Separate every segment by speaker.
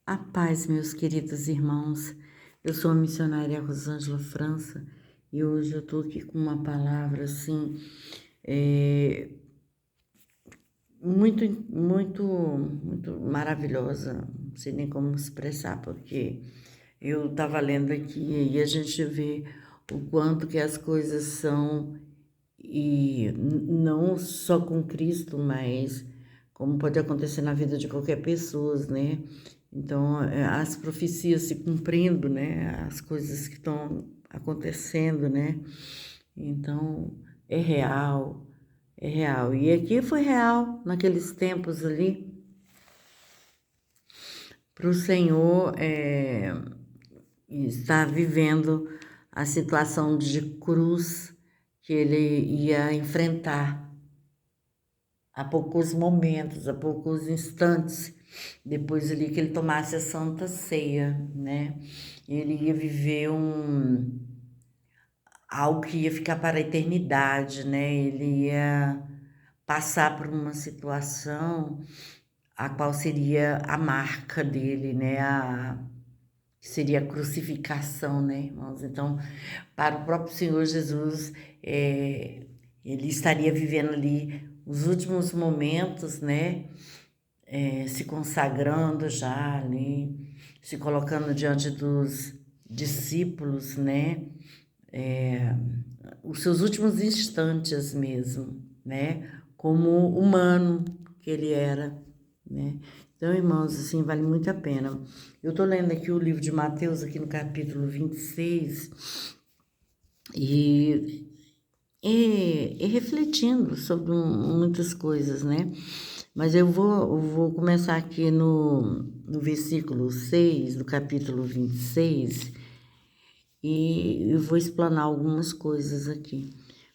Speaker 1: A paz, meus queridos irmãos. Eu sou a missionária Rosângela França e hoje eu estou aqui com uma palavra assim, é, muito maravilhosa. Não sei nem como expressar, porque eu estava lendo aqui e a gente vê o quanto que as coisas são, e não só com Cristo, mas como pode acontecer na vida de qualquer pessoa, né? Então, as profecias se cumprindo, né? As coisas que estão acontecendo, né? Então, é real, é real. E aqui foi real, naqueles tempos ali, para o Senhor estar vivendo a situação de cruz que ele ia enfrentar há poucos momentos, há poucos instantes, depois ali que ele tomasse a Santa Ceia, né? Ele ia viver algo que ia ficar para a eternidade, né? Ele ia passar por uma situação a qual seria a marca dele, né? Que seria a crucificação, né, irmãos? Então, para o próprio Senhor Jesus, ele estaria vivendo ali os últimos momentos, né? Se consagrando já ali, se colocando diante dos discípulos, né? Os seus últimos instantes mesmo, né? Como humano que ele era, né? Então, irmãos, assim, vale muito a pena. Eu estou lendo aqui o livro de Mateus, aqui no capítulo 26, e, e refletindo sobre muitas coisas, né? Mas eu vou começar aqui no versículo 6 do capítulo 26 e eu vou explanar algumas coisas aqui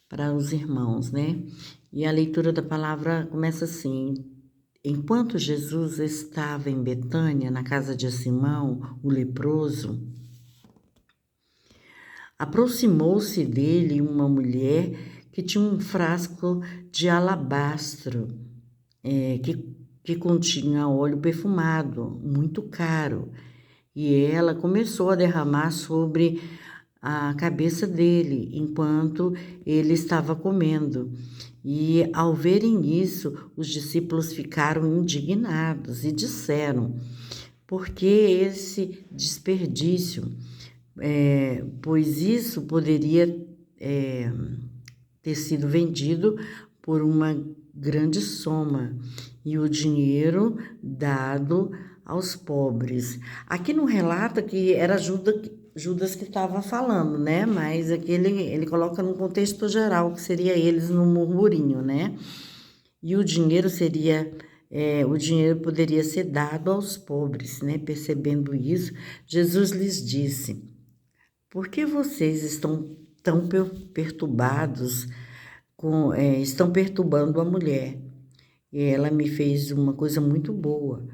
Speaker 1: para os irmãos, né? E a leitura da palavra começa assim: enquanto Jesus estava em Betânia, na casa de Simão, o leproso, aproximou-se dele uma mulher que tinha um frasco de alabastro, que continha óleo perfumado, muito caro. E ela começou a derramar sobre a cabeça dele, enquanto ele estava comendo. E ao verem isso, os discípulos ficaram indignados e disseram: por que esse desperdício? Pois isso poderia ter sido vendido por uma grande soma e o dinheiro dado aos pobres. Aqui não relata que era Judas que estava falando, né? Mas aqui ele coloca num contexto geral, que seria eles no murmurinho, né? E o dinheiro poderia ser dado aos pobres, né? Percebendo isso, Jesus lhes disse: por que vocês estão tão perturbados estão perturbando a mulher? E ela me fez uma coisa muito boa,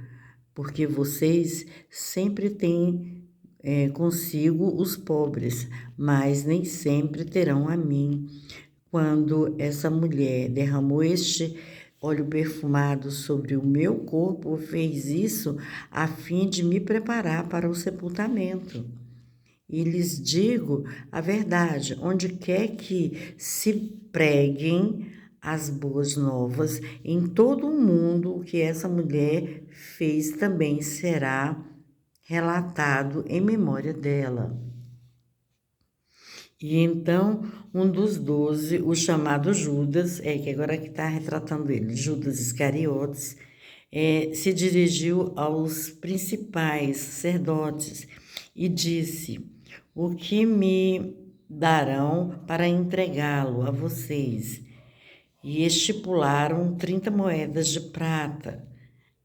Speaker 1: porque vocês sempre têm consigo os pobres, mas nem sempre terão a mim. Quando essa mulher derramou este óleo perfumado sobre o meu corpo, fez isso a fim de me preparar para o sepultamento. E lhes digo a verdade: onde quer que se preguem as boas novas, em todo o mundo, o que essa mulher fez também será relatado em memória dela. E então, um dos 12, o chamado Judas, que agora que está retratando ele, Judas Iscariotes, se dirigiu aos principais sacerdotes e disse: o que me darão para entregá-lo a vocês? E estipularam 30 moedas de prata.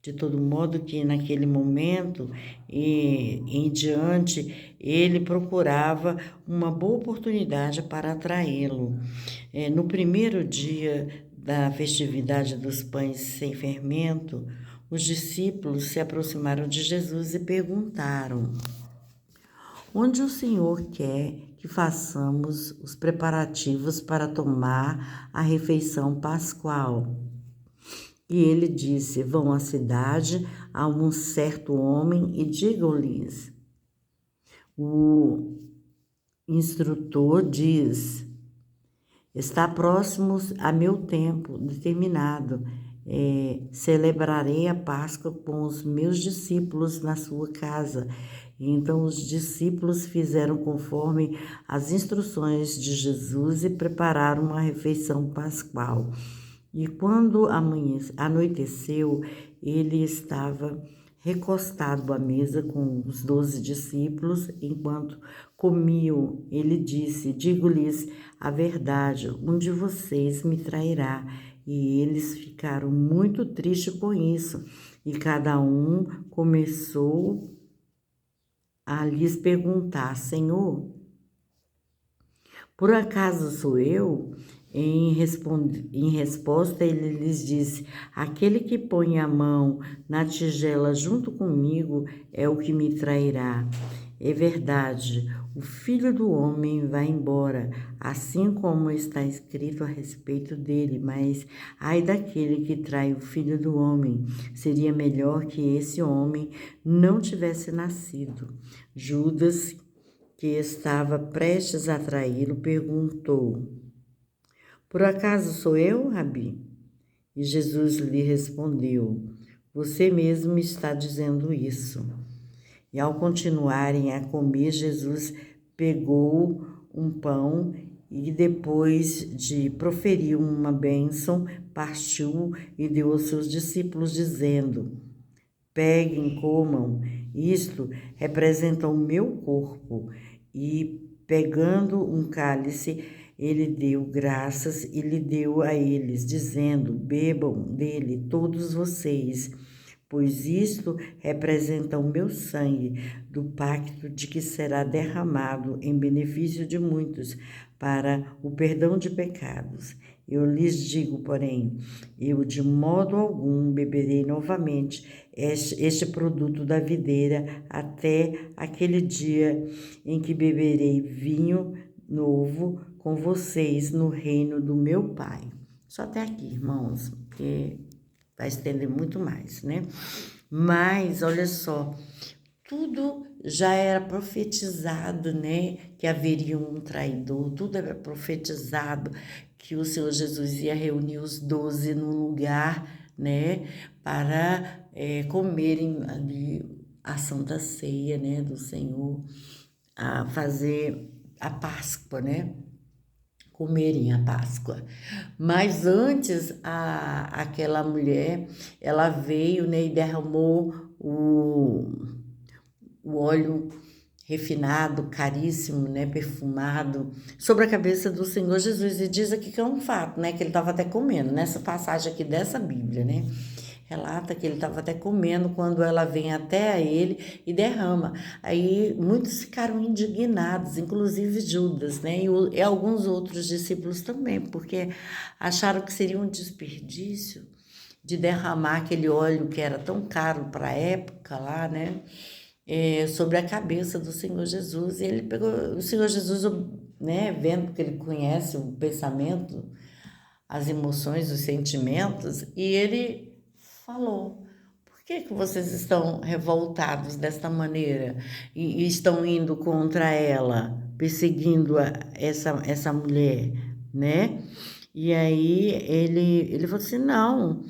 Speaker 1: De todo modo que naquele momento e em diante ele procurava uma boa oportunidade para atraí-lo. No primeiro dia da festividade dos pães sem fermento, os discípulos se aproximaram de Jesus e perguntaram: onde o Senhor quer que façamos os preparativos para tomar a refeição pascual? E ele disse: vão à cidade a um certo homem e digam-lhes: o instrutor diz: está próximo a meu tempo determinado. Celebrarei a Páscoa com os meus discípulos na sua casa. E então os discípulos fizeram conforme as instruções de Jesus e prepararam uma refeição pascual. E quando anoiteceu, ele estava recostado à mesa com os 12 discípulos. Enquanto comiam, ele disse: digo-lhes a verdade, um de vocês me trairá. E eles ficaram muito tristes com isso. E cada um começou a lhes perguntar: Senhor, por acaso sou eu? Em resposta, ele lhes disse: aquele que põe a mão na tigela junto comigo é o que me trairá. É verdade, o Filho do Homem vai embora, assim como está escrito a respeito dele, mas ai daquele que trai o Filho do Homem. Seria melhor que esse homem não tivesse nascido. Judas, que estava prestes a traí-lo, perguntou: por acaso sou eu, Rabi? E Jesus lhe respondeu: você mesmo está dizendo isso. E ao continuarem a comer, Jesus pegou um pão e, depois de proferir uma bênção, partiu e deu aos seus discípulos, dizendo: peguem, comam, isto representa o meu corpo. E pegando um cálice, ele deu graças e lhe deu a eles, dizendo: bebam dele todos vocês, pois isto representa o meu sangue do pacto de que será derramado em benefício de muitos para o perdão de pecados. Eu lhes digo, porém, eu de modo algum beberei novamente este produto da videira até aquele dia em que beberei vinho novo com vocês no reino do meu Pai. Só até aqui, irmãos, porque vai estender muito mais, né? Mas, olha só, tudo já era profetizado, né? Que haveria um traidor, tudo era profetizado, que o Senhor Jesus ia reunir os 12 num lugar, né? Para comerem ali a Santa Ceia, né? Do Senhor, a fazer a Páscoa, né? Comerem a Páscoa. Mas antes, aquela mulher, ela veio, né, e derramou o óleo refinado, caríssimo, né, perfumado, sobre a cabeça do Senhor Jesus. E diz aqui que é um fato, né, que ele estava até comendo, nessa passagem aqui dessa Bíblia, né, relata que ele estava até comendo quando ela vem até a ele e derrama. Aí muitos ficaram indignados, inclusive Judas, né, e alguns outros discípulos também, porque acharam que seria um desperdício de derramar aquele óleo que era tão caro para a época lá, né, sobre a cabeça do Senhor Jesus. E ele pegou, o Senhor Jesus, né, vendo que ele conhece o pensamento, as emoções, os sentimentos, e ele falou: por que vocês estão revoltados desta maneira e estão indo contra ela, perseguindo essa mulher, né? E aí ele falou assim: não,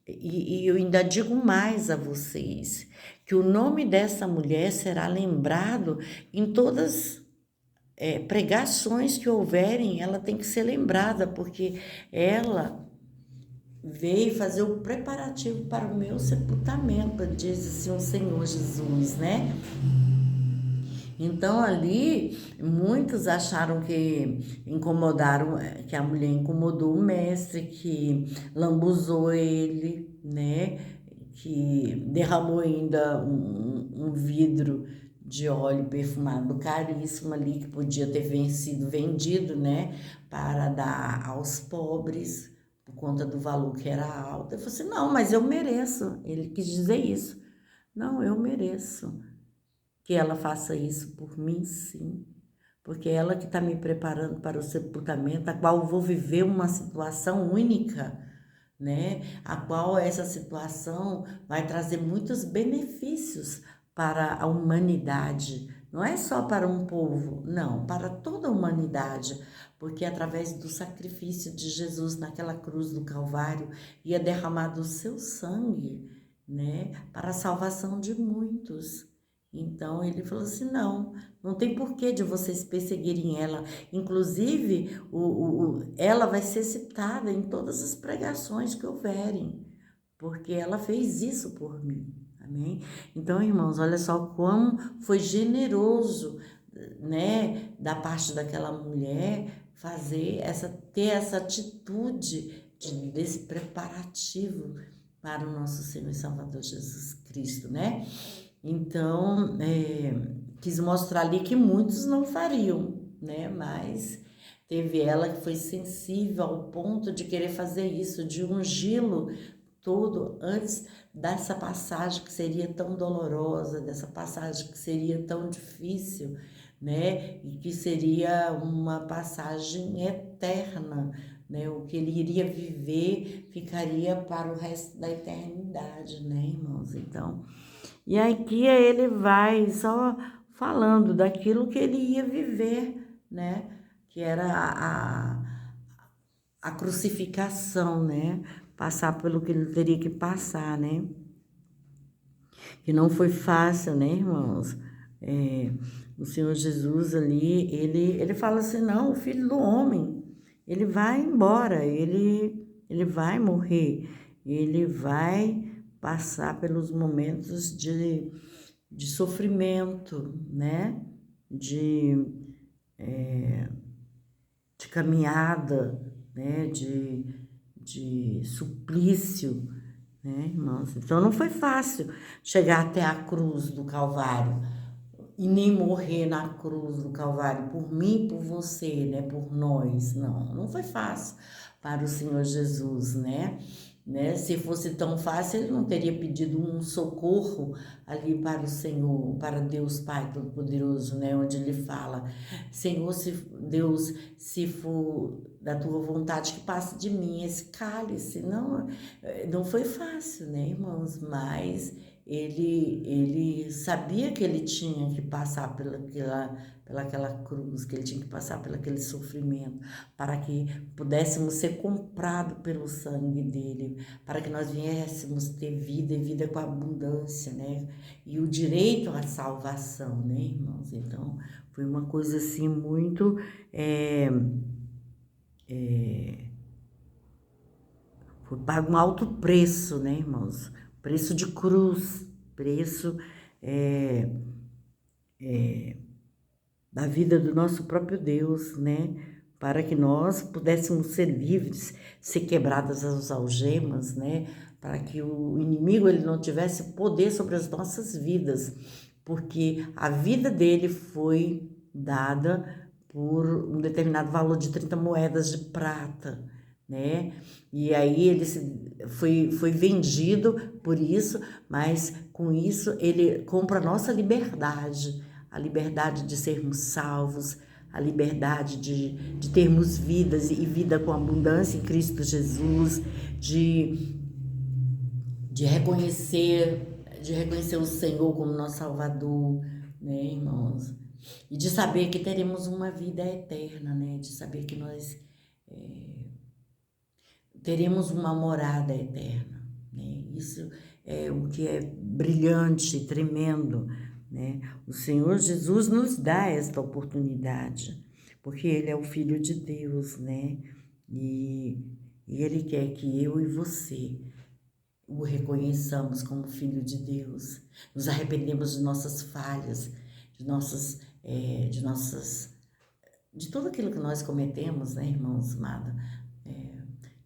Speaker 1: e eu ainda digo mais a vocês, que o nome dessa mulher será lembrado em todas pregações que houverem, ela tem que ser lembrada, porque ela veio fazer o preparativo para o meu sepultamento, diz assim o Senhor Jesus, né? Então ali muitos acharam que incomodaram, que a mulher incomodou o mestre, que lambuzou ele, né? Que derramou ainda um vidro de óleo perfumado caríssimo ali, que podia ter sido vendido, né? Para dar aos pobres, por conta do valor que era alto. Eu falei assim: não, mas eu mereço. Ele quis dizer isso. Não, eu mereço que ela faça isso por mim, sim, porque é ela que está me preparando para o sepultamento, a qual eu vou viver uma situação única, né? A qual essa situação vai trazer muitos benefícios para a humanidade. Não é só para um povo, não, para toda a humanidade, porque através do sacrifício de Jesus naquela cruz do Calvário ia derramado o seu sangue, né, para a salvação de muitos. Então ele falou assim: não tem porquê de vocês perseguirem ela. Inclusive, ela vai ser citada em todas as pregações que houverem, porque ela fez isso por mim. Amém? Então, irmãos, olha só como foi generoso, né, da parte daquela mulher ter essa atitude desse preparativo para o nosso Senhor e Salvador Jesus Cristo, né? Então, quis mostrar ali que muitos não fariam, né? Mas teve ela que foi sensível ao ponto de querer fazer isso, de ungí-lo todo antes dessa passagem que seria tão dolorosa, dessa passagem que seria tão difícil, né? E que seria uma passagem eterna, né? O que ele iria viver ficaria para o resto da eternidade, né, irmãos? Então, e aqui ele vai só falando daquilo que ele ia viver, né? Que era a crucificação, né? Passar pelo que ele teria que passar, né? Que não foi fácil, né, irmãos? O Senhor Jesus ali, ele fala assim: não, o Filho do Homem, ele vai embora, ele vai morrer, ele vai passar pelos momentos de sofrimento, né? De caminhada, né? De suplício, né, irmãos? Então não foi fácil chegar até a cruz do Calvário e nem morrer na cruz do Calvário por mim, por você, né, por nós. Não foi fácil para o Senhor Jesus, né? Se fosse tão fácil, ele não teria pedido um socorro ali para o Senhor, para Deus Pai Todo-Poderoso, né? Onde ele fala: Senhor, Deus, se for da tua vontade, que passe de mim esse cálice. Não foi fácil, né, irmãos? Mas ele sabia que ele tinha que passar pelaquela cruz, que ele tinha que passar pelaquele sofrimento, para que pudéssemos ser comprados pelo sangue dele, para que nós viéssemos ter vida e vida com abundância, né? E o direito à salvação, né, irmãos? Então, foi uma coisa assim muito... foi pago um alto preço, né, irmãos? Preço de cruz, preço da vida do nosso próprio Deus, né? Para que nós pudéssemos ser livres, ser quebradas as algemas, né? Para que o inimigo ele não tivesse poder sobre as nossas vidas, porque a vida dele foi dada por um determinado valor de 30 moedas de prata, né? E aí ele foi vendido por isso, mas com isso ele compra a nossa liberdade, a liberdade de sermos salvos, a liberdade de termos vidas e vida com abundância em Cristo Jesus, de reconhecer o Senhor como nosso Salvador, né, irmãos? E de saber que teremos uma vida eterna, né? De saber que nós teremos uma morada eterna, né? Isso é o que é brilhante, tremendo, né? O Senhor Jesus nos dá esta oportunidade, porque Ele é o Filho de Deus, né? E Ele quer que eu e você o reconheçamos como Filho de Deus, nos arrependemos de nossas falhas, de tudo aquilo que nós cometemos, né, irmãos amados?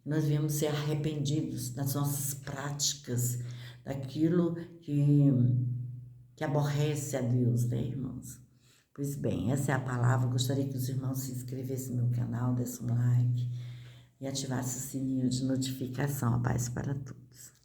Speaker 1: Nós viemos ser arrependidos das nossas práticas, daquilo que aborrece a Deus, né, irmãos? Pois bem, essa é a palavra. Gostaria que os irmãos se inscrevessem no meu canal, dessem um like e ativassem o sininho de notificação. A paz para todos.